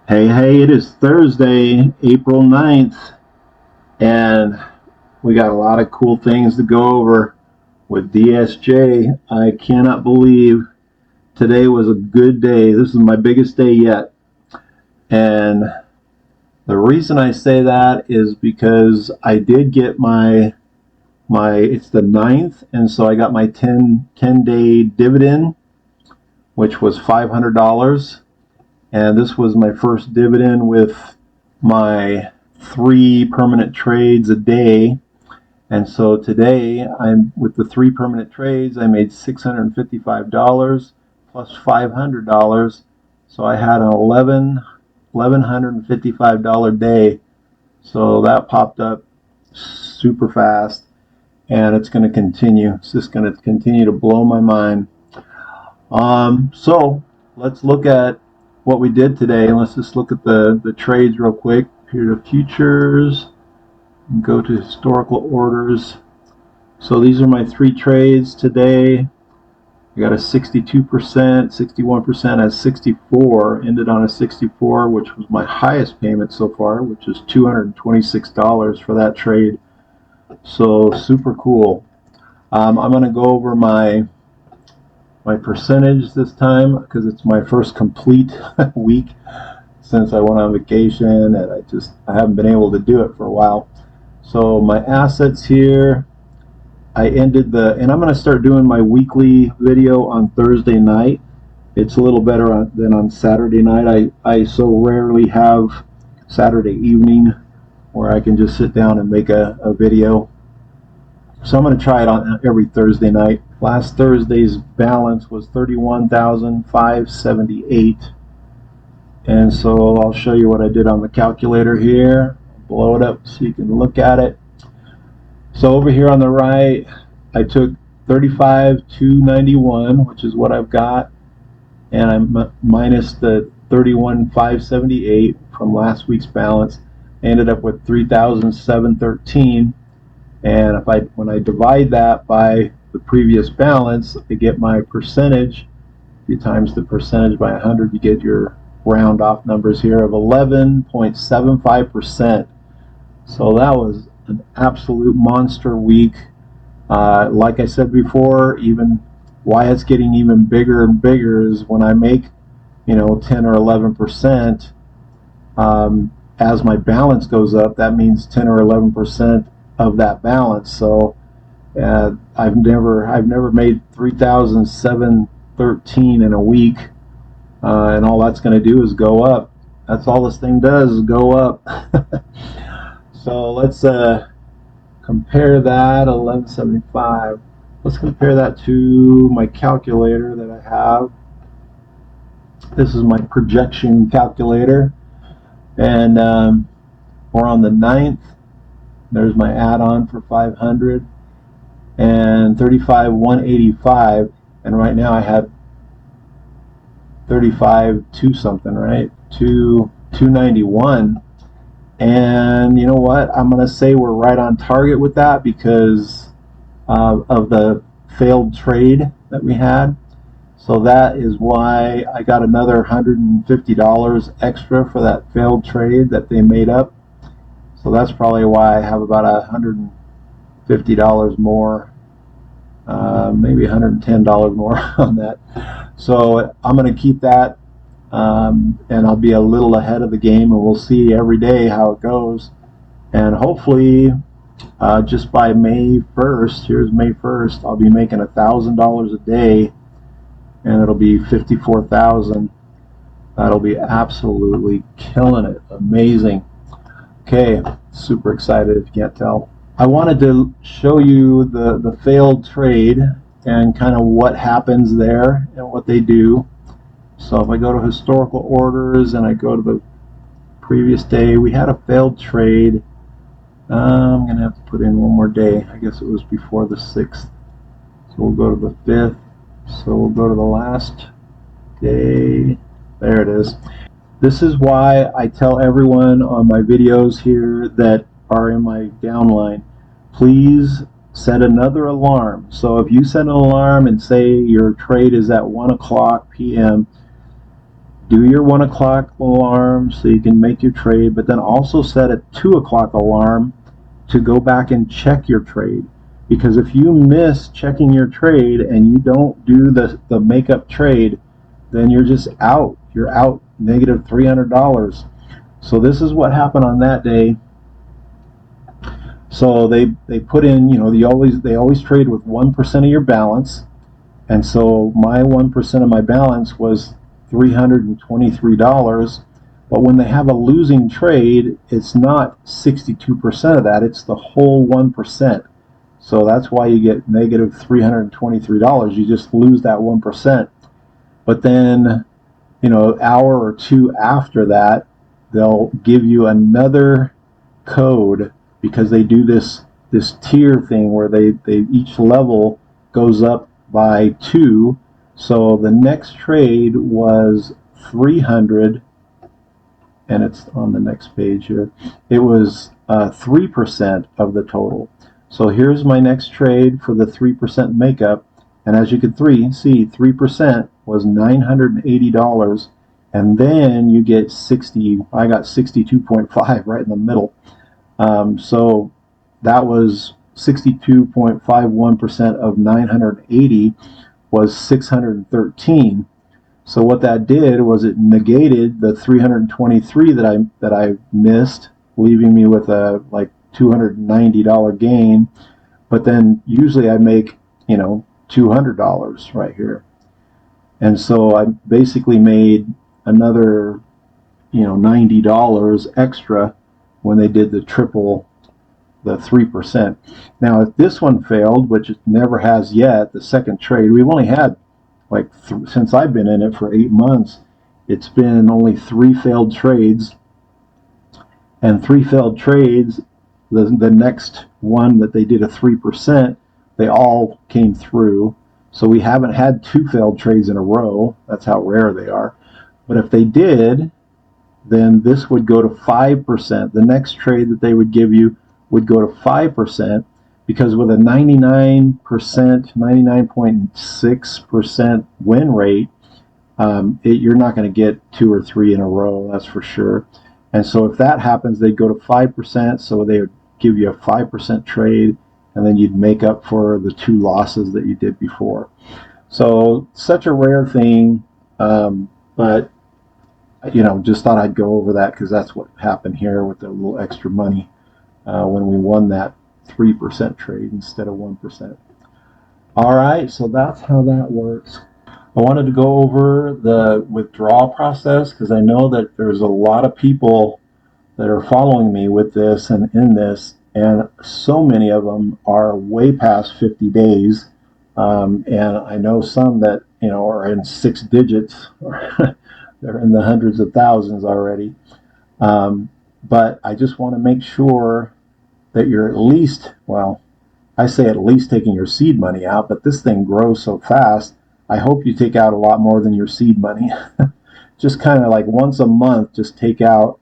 Hey, it is Thursday, April 9th, and we got a lot of cool things to go over with DSJ. I cannot believe today was a good day. This is my biggest day yet. And the reason I say that is because I did get my it's the 9th, and so I got my 10-day dividend, which was $500. And this was my first dividend with my 3 permanent trades a day. And so today, I'm with the 3 permanent trades, I made $655 plus $500. So I had an $1,155 day. So that popped up super fast, and it's going to continue. It's just going to continue to blow my mind. So let's look at what we did today. Let's just look at the trades real quick. Here to futures, go to historical orders. So these are my 3 trades today. I got a 62%, 61%, at 64, ended on a 64, which was my highest payment so far, which is $226 for that trade. So super cool. I'm going to go over my percentage this time because it's my first complete week since I went on vacation, and I haven't been able to do it for a while. So my assets here, I ended and I'm going to start doing my weekly video on Thursday night. It's a little better than on Saturday night. I so rarely have Saturday evening where I can just sit down and make a video. So I'm going to try it on every Thursday night. Last Thursday's balance was $31,578. And so I'll show you what I did on the calculator here. Blow it up so you can look at it. So over here on the right, I took 35,291, which is what I've got, and I'm minus the 31,578 from last week's balance. I ended up with 3,713. And when I divide that by the previous balance, I get my percentage. If you times the percentage by 100, you get your round off numbers here of 11.75%. So that was an absolute monster week. Like I said before, even why it's getting even bigger and bigger is when I make 10 or 11%, as my balance goes up, that means 10 or 11% of that balance. So I've never made 3,713 in a week, and all that's going to do is go up. That's all this thing does is go up. So let's compare that 1175. Let's compare that to my calculator that I have. This is my projection calculator, and we're on the 9th. There's my add-on for 500 and 35,185, and right now I have 35 something, right? 291. And you know what? I'm going to say we're right on target with that because of the failed trade that we had. So that is why I got another $150 extra for that failed trade that they made up. So that's probably why I have about $150 more, maybe $110 more on that. So I'm going to keep that, and I'll be a little ahead of the game, and we'll see every day how it goes. And hopefully, just by May 1st, here's May 1st, I'll be making $1,000 a day, and it'll be 54,000. That'll be absolutely killing it. Amazing. Okay, super excited if you can't tell. I wanted to show you the failed trade and kind of what happens there and what they do. So if I go to historical orders and I go to the previous day, we had a failed trade. I'm going to have to put in one more day. I guess it was before the 6th. So we'll go to the 5th. So we'll go to the last day. There it is. This is why I tell everyone on my videos here that are in my downline, please set another alarm. So if you set an alarm and say your trade is at 1 o'clock p.m., do your 1 o'clock alarm so you can make your trade, but then also set a 2 o'clock alarm to go back and check your trade. Because if you miss checking your trade and you don't do the makeup trade, then you're just out. You're out negative $300. So this is what happened on that day. So they put in, they always trade with 1% of your balance. And so my 1% of my balance was $323. But when they have a losing trade, it's not 62% of that, it's the whole 1%. So that's why you get negative $323. You just lose that 1%. But then, hour or two after that, they'll give you another code, because they do this tier thing where they each level goes up by 2. So the next trade was 300, and it's on the next page here. It was 3% of the total. So here's my next trade for the 3% makeup, and as you can see, 3% was $980, and then you get 60. I got 62.5 right in the middle. So that was 62.51% of 980 was 613. So what that did was it negated the 323 that I missed, leaving me with a like $290 gain. But then usually I make $200 right here, and so I basically made another $90 extra when they did the 3%. Now, if this one failed, which it never has yet, the second trade, we've only had since I've been in it for 8 months, it's been only 3 failed trades. And 3 failed trades, the next one that they did a 3%, they all came through. So we haven't had 2 failed trades in a row. That's how rare they are. But if they did, then this would go to 5%. The next trade that they would give you would go to 5%, because with a 99.6% win rate, you're not going to get 2 or 3 in a row, that's for sure. And so if that happens, they'd go to 5%, so they would give you a 5% trade, and then you'd make up for the 2 losses that you did before. So such a rare thing, but just thought I'd go over that, because that's what happened here with the little extra money when we won that 3% trade instead of 1%. All right, so that's how that works. I wanted to go over the withdrawal process, because I know that there's a lot of people that are following me with this and in this, and so many of them are way past 50 days. And I know some that are in 6 digits. They're in the hundreds of thousands already. But I just want to make sure that you're at least, well, I say at least taking your seed money out, but this thing grows so fast, I hope you take out a lot more than your seed money. Just kind of like once a month, just take out,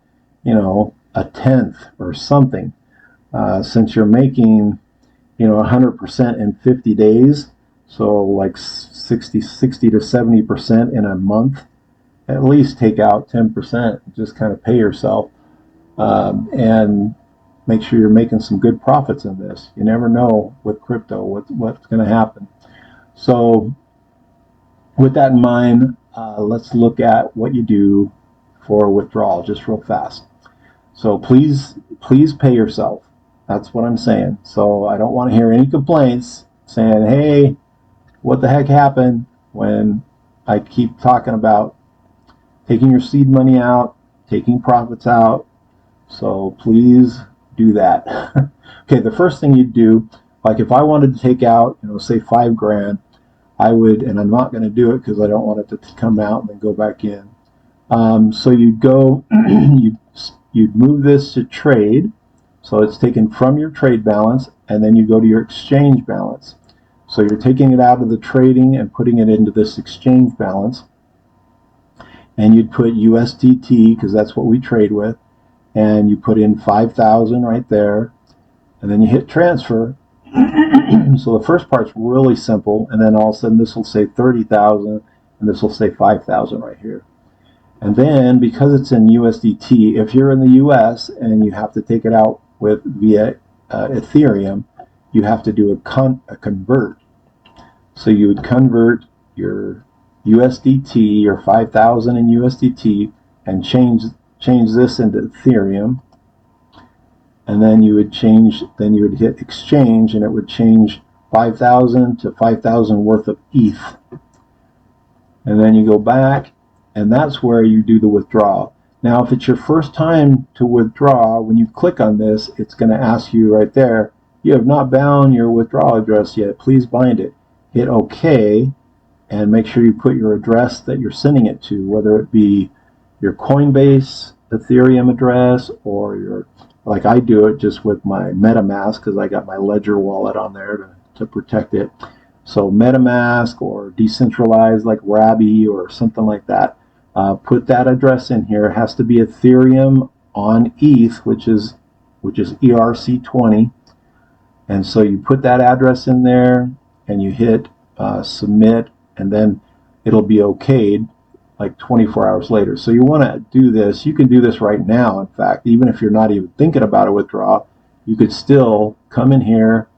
a tenth or something. Since you're making, 100% in 50 days, so like 60 to 70% in a month, at least take out 10%, just kind of pay yourself, and make sure you're making some good profits in this. You never know with crypto what's going to happen. So with that in mind, let's look at what you do for withdrawal just real fast. So please pay yourself. That's what I'm saying. So I don't want to hear any complaints saying, hey, what the heck happened, when I keep talking about taking your seed money out, taking profits out. So please do that. Okay, the first thing you'd do, like if I wanted to take out, say $5,000, I would, and I'm not going to do it because I don't want it to come out and then go back in. So you'd go, you'd move this to trade. So it's taken from your trade balance, and then you go to your exchange balance. So you're taking it out of the trading and putting it into this exchange balance. And you'd put USDT, because that's what we trade with, and you put in 5,000 right there, and then you hit transfer. So the first part's really simple, and then all of a sudden this will say 30,000, and this will say 5,000 right here. And then because it's in USDT, if you're in the US and you have to take it out via Ethereum, you have to do a convert. So you would convert your USDT, your 5,000 in USDT, and change this into Ethereum. And then you would hit exchange, and it would change 5,000 to 5,000 worth of ETH. And then you go back, and that's where you do the withdrawal. Now, if it's your first time to withdraw, when you click on this, it's going to ask you right there, you have not bound your withdrawal address yet. Please bind it. Hit OK, and make sure you put your address that you're sending it to, whether it be your Coinbase Ethereum address or your, like I do it just with my MetaMask because I got my Ledger wallet on there to protect it. So MetaMask or decentralized like Rabby or something like that. Put that address in here. It has to be Ethereum on ETH, which is ERC20. And so you put that address in there and you hit submit, and then it'll be okayed like 24 hours later. So you want to do this. You can do this right now. In fact, even if you're not even thinking about a withdrawal, you could still come in here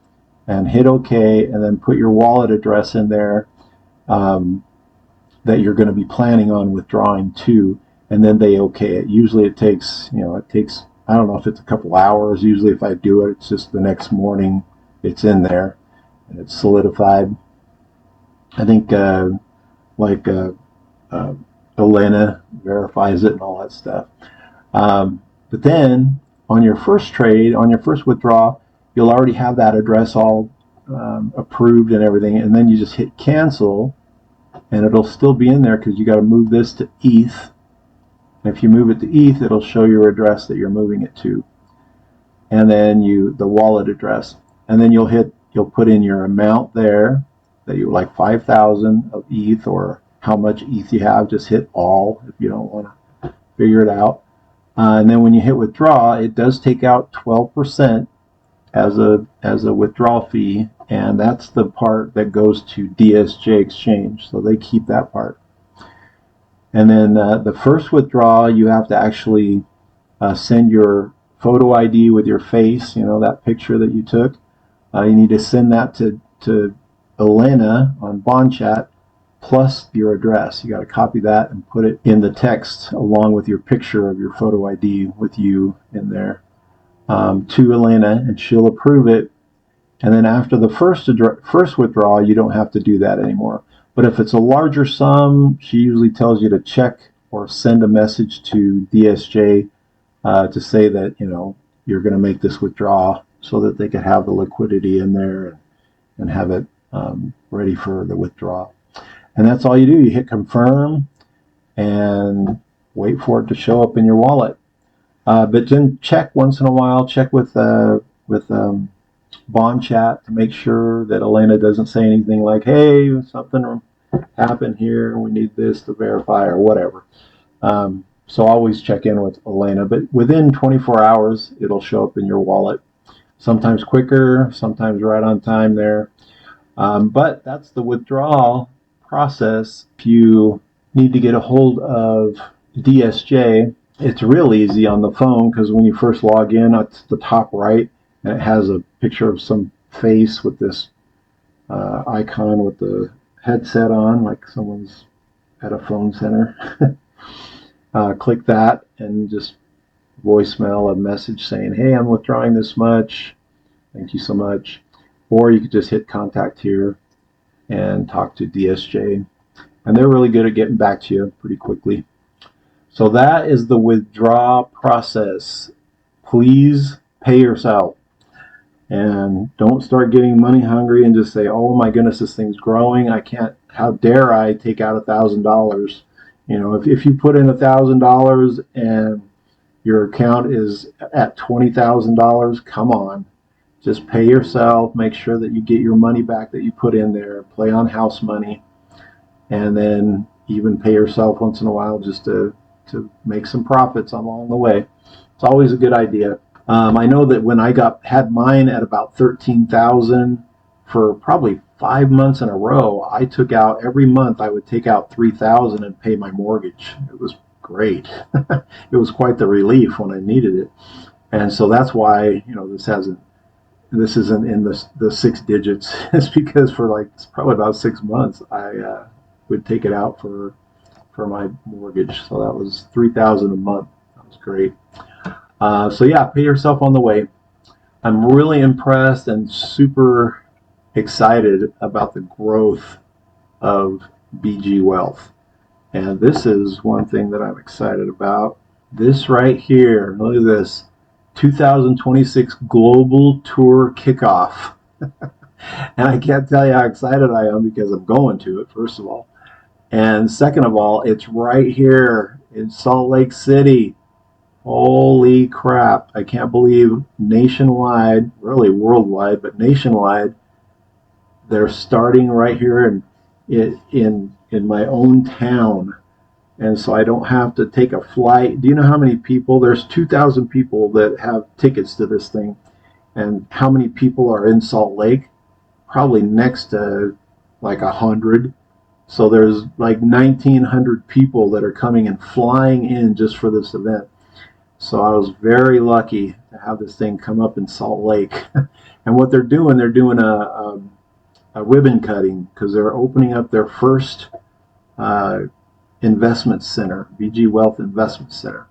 and hit OK, and then put your wallet address in there that you're going to be planning on withdrawing to, and then they OK it. Usually it takes, I don't know if it's a couple hours. Usually if I do it, it's just the next morning it's in there and it's solidified. I think Elena verifies it and all that stuff. But then on your first trade, on your first withdrawal, you'll already have that address all approved and everything, and then you just hit cancel, and it'll still be in there because you got to move this to ETH. And if you move it to ETH, it'll show your address that you're moving it to, and then the wallet address, and then you'll put in your amount there that you like 5,000 of ETH or how much ETH you have. Just hit all if you don't want to figure it out. And then when you hit withdraw, it does take out 12% as a withdrawal fee, and that's the part that goes to DSJ Exchange, so they keep that part. And then the first withdrawal, you have to actually send your photo ID with your face, that picture that you took. You need to send that to Elena on Bond Chat plus your address. You got to copy that and put it in the text along with your picture of your photo ID with you in there to Elena, and she'll approve it. And then after the first withdrawal, you don't have to do that anymore. But if it's a larger sum, she usually tells you to check or send a message to DSJ to say that you're going to make this withdrawal so that they could have the liquidity in there and have it ready for the withdrawal. And that's all you do. You hit confirm and wait for it to show up in your wallet. But then check once in a while. Check with Bond Chat to make sure that Elena doesn't say anything like, "Hey, something happened here. We need this to verify," or whatever. So always check in with Elena. But within 24 hours, it'll show up in your wallet. Sometimes quicker, sometimes right on time there. But that's the withdrawal process. If you need to get a hold of DSJ, it's real easy on the phone, because when you first log in, it's the top right, and it has a picture of some face with this icon with the headset on, like someone's at a phone center. Click that and just voicemail a message saying, "Hey, I'm withdrawing this much. Thank you so much." Or you could just hit contact here and talk to DSJ. And they're really good at getting back to you pretty quickly. So that is the withdrawal process. Please pay yourself. And don't start getting money hungry and just say, "Oh my goodness, this thing's growing. I can't, how dare I take out $1,000. If you put in $1,000 and your account is at $20,000, come on. Just pay yourself. Make sure that you get your money back that you put in there. Play on house money. And then even pay yourself once in a while just to make some profits along the way. It's always a good idea. I know that when I had mine at about 13,000 for probably 5 months in a row, I took out every month. I would take out 3,000 and pay my mortgage. It was great. It was quite the relief when I needed it. And so that's why, this isn't in the six digits. It's because for like probably about 6 months, I would take it out for my mortgage. So that was $3,000 a month. That was great. So yeah, pay yourself on the way. I'm really impressed and super excited about the growth of BG Wealth. And this is one thing that I'm excited about. This right here, look at this, 2026 Global Tour Kickoff. And I can't tell you how excited I am because I'm going to it, first of all. And second of all, it's right here in Salt Lake City. Holy crap. I can't believe nationwide, really worldwide, but nationwide, they're starting right here in my own town. And so I don't have to take a flight. Do you know how many people? There's 2,000 people that have tickets to this thing. And how many people are in Salt Lake? Probably next to like 100. So there's like 1,900 people that are coming and flying in just for this event. So I was very lucky to have this thing come up in Salt Lake. And what they're doing a ribbon cutting because they're opening up their first investment center, BG Wealth Investment Center.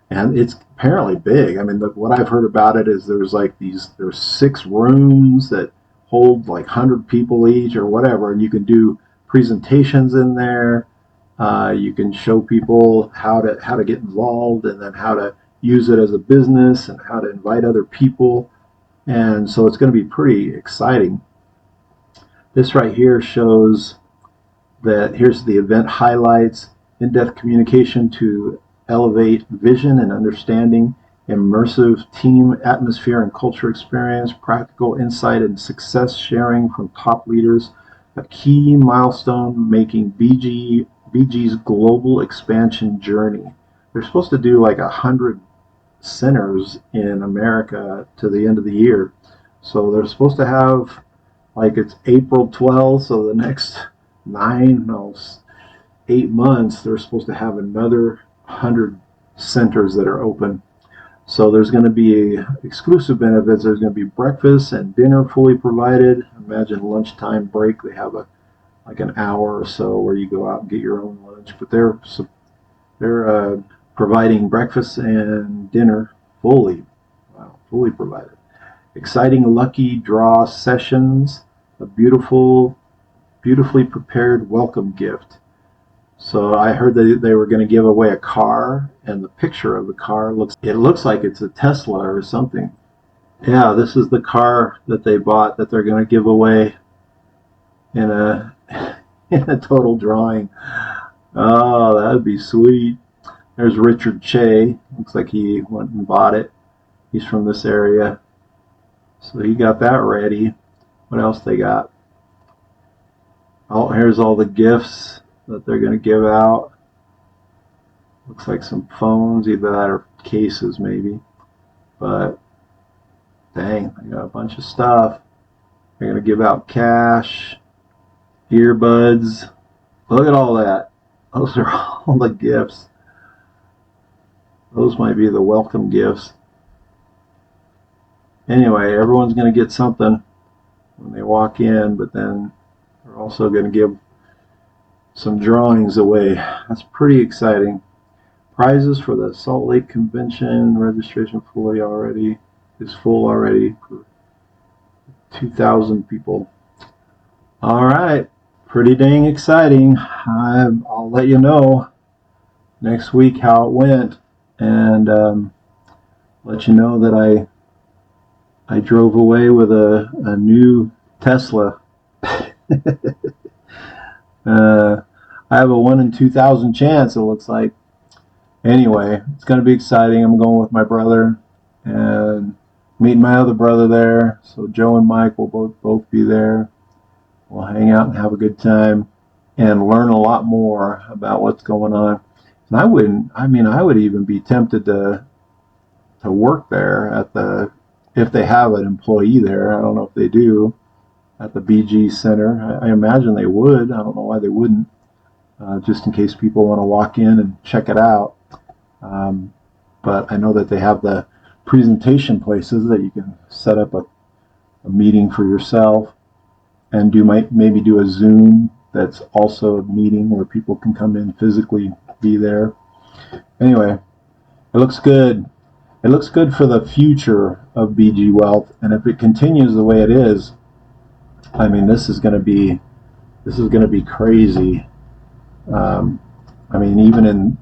And it's apparently big. I mean, what I've heard about it is there's 6 rooms that hold like 100 people each or whatever, and you can do presentations in there. You can show people how to get involved and then how to use it as a business and how to invite other people. And so it's going to be pretty exciting. This right here shows that here's the event highlights, in-depth communication to elevate vision and understanding, immersive team atmosphere and culture experience, practical insight and success sharing from top leaders, a key milestone making BG's global expansion journey. They're supposed to do like 100 centers in America to the end of the year. So they're supposed to have, like, it's April 12th, so the next 8 months, they're supposed to have another 100 centers that are open. So there's going to be exclusive benefits. There's going to be breakfast and dinner fully provided. Imagine lunchtime break. They have like an hour or so where you go out and get your own lunch. But they're providing breakfast and dinner fully provided. Exciting lucky draw sessions. A beautifully prepared welcome gift. So I heard that they were going to give away a car, and the picture of the car looks like it's a Tesla or something. Yeah, this is the car that they bought that they're going to give away in a in a total drawing. Oh, that'd be sweet. There's Richard Che. Looks like he went and bought it. He's from this area. So he got that ready. What else they got? Oh, here's all the gifts that they're going to give out. Looks like some phones, either that or cases maybe. But dang, they got a bunch of stuff. They're going to give out cash, earbuds. Look at all that. Those are all the gifts. Those might be the welcome gifts. Anyway, everyone's going to get something when they walk in, but then they're also going to give some drawings away. That's pretty exciting. Prizes for the Salt Lake Convention. Registration is full already for 2,000 people. All right, pretty dang exciting. I'll let you know next week how it went, and let you know that I drove away with a new Tesla. I have a 1 in 2,000 chance, it looks like. Anyway, it's going to be exciting. I'm going with my brother and meeting my other brother there. So Joe and Mike will both be there. We'll hang out and have a good time and learn a lot more about what's going on. And I would even be tempted to work there if they have an employee there. I don't know if they do at the BG Center. I imagine they would. I don't know why they wouldn't. Just in case people want to walk in and check it out. But I know that they have the presentation places that you can set up a meeting for yourself and maybe do a Zoom that's also a meeting where people can come in physically, be there. Anyway, it looks good. It looks good for the future of BG Wealth, and if it continues the way it is, I mean, this is going to be crazy. I mean, even in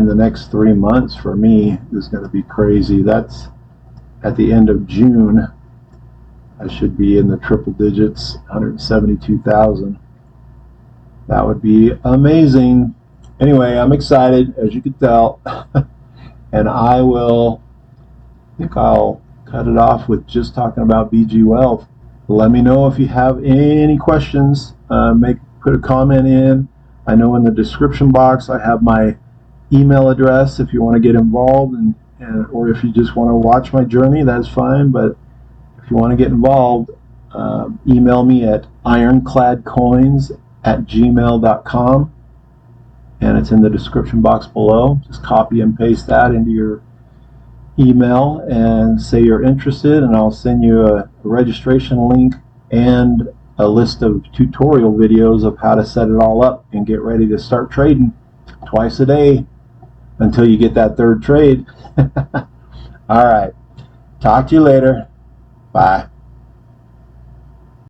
the next 3 months for me is going to be crazy. That's at the end of June. I should be in the triple digits, 172,000. That would be amazing. Anyway, I'm excited, as you can tell, and I think I'll cut it off with just talking about BG Wealth. Let me know if you have any questions. Put a comment in. I know in the description box I have my email address if you want to get involved, or if you just want to watch my journey, that's fine. But if you want to get involved, email me at ironcladcoins@gmail.com, and it's in the description box below. Just copy and paste that into your email and say you're interested, and I'll send you a registration link and a list of tutorial videos of how to set it all up and get ready to start trading twice a day until you get that third trade. All right. Talk to you later. Bye.